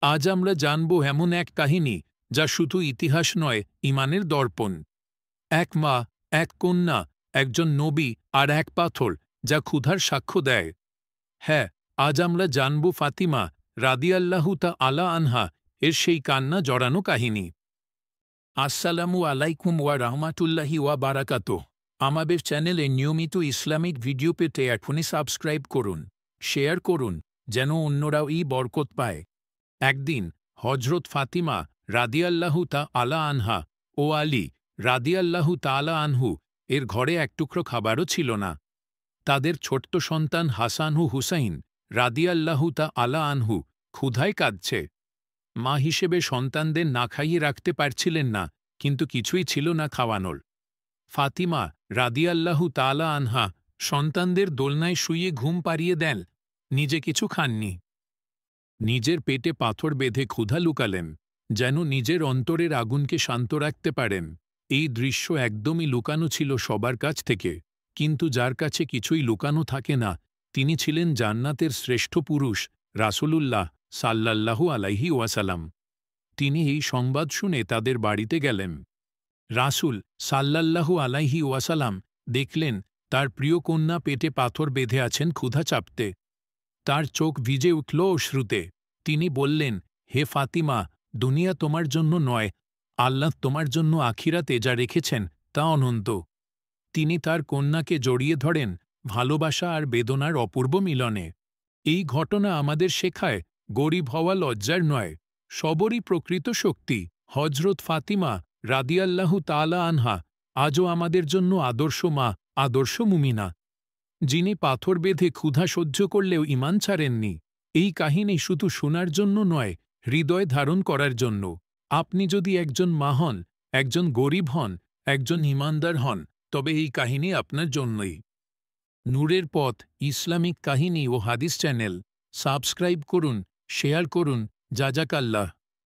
আজ আমরা জানব এমন এক কাহিনী যা শুধু ইতিহাস নয়, ঈমানের দর্পণ। এক মা, এক কন্যা, একজন নবী আর এক পাথর যা ক্ষুধার সাক্ষ্য দেয়। হ্যাঁ, আজ আমরা জানব ফাতিমা রাদিয়াল্লাহু তাআলা আনহা এর সেই কান্না জড়ানো কাহিনী। আসসালামু আলাইকুম ওয়া রাহমাতুল্লাহি ওয়া বারাকাতুহু। আমাদের চ্যানেলে নিয়মিত ইসলামিক ভিডিও পেতে এখনই সাবস্ক্রাইব করুন, শেয়ার করুন, যেন অন্যরাও এই বরকত পায়। একদিন হজরত ফাতিমা রাদিয়াল্লাহু তাআলা আনহা ও আলী রাদিয়াল্লাহু তাআলা আনহু এর ঘরে এক টুকরো খাবারও ছিল না। তাদের ছোট্ট সন্তান হাসান ও হুসাইন রাদিয়াল্লাহু তাআলা আনহু ক্ষুধায় কাঁদছে। মা হিসেবে সন্তানদের না খাইয়ে রাখতে পারছিলেন না, কিন্তু কিছুই ছিল না খাওয়ানোর। ফাতিমা রাদিয়াল্লাহু তাআলা আনহা সন্তানদের দোলনায় শুইয়ে ঘুম পাড়িয়ে দেন, নিজে কিছু খাননি। নিজের পেটে পাথর বেঁধে ক্ষুধা লুকালেন, যেন নিজের অন্তরের আগুনকে শান্ত রাখতে পারেন। এই দৃশ্য একদমই লুকানো ছিল সবার কাছ থেকে, কিন্তু যার কাছে কিছুই লুকানো থাকে না, তিনি ছিলেন জান্নাতের শ্রেষ্ঠ পুরুষ রাসূলুল্লাহ সাল্লাল্লাহু আলাইহি ওয়াসাল্লাম। তিনি এই সংবাদ শুনে তাদের বাড়িতে গেলেন। রাসূল সাল্লাল্লাহু আলাইহি ওয়াসাল্লাম দেখলেন তার প্রিয় কন্যা পেটে পাথর বেঁধে আছেন ক্ষুধা চাপতে। তার চোখ ভিজে উঠল অশ্রুতে। তিনি বললেন, হে ফাতিমা, দুনিয়া তোমার জন্য নয়, আল্লাহ তোমার জন্য আখিরাতে যা রেখেছেন তা অনন্ত। তিনি তার কন্যাকে জড়িয়ে ধরেন ভালোবাসা আর বেদনার অপূর্ব মিলনে। এই ঘটনা আমাদের শেখায় গরিব হওয়া লজ্জার নয়, সবরই প্রকৃত শক্তি। হজরত ফাতিমা রাদিয়াল্লাহু তাআলা আনহা আজও আমাদের জন্য আদর্শ মা, আদর্শ মুমিনা, যিনি পাথর বেঁধে ক্ষুধা সহ্য করলেও ঈমান ছাড়েননি। এই কাহিনী শুধু শোনার জন্য নয়, হৃদয় ধারণ করার জন্য। আপনি যদি একজন মা হন, একজন গরিব হন, একজন ঈমানদার হন, তবে এই কাহিনী আপনার জন্যই। নূরের পথ ইসলামিক কাহিনী ও হাদিস চ্যানেল সাবস্ক্রাইব করুন, শেয়ার করুন। জাযাকাল্লাহ।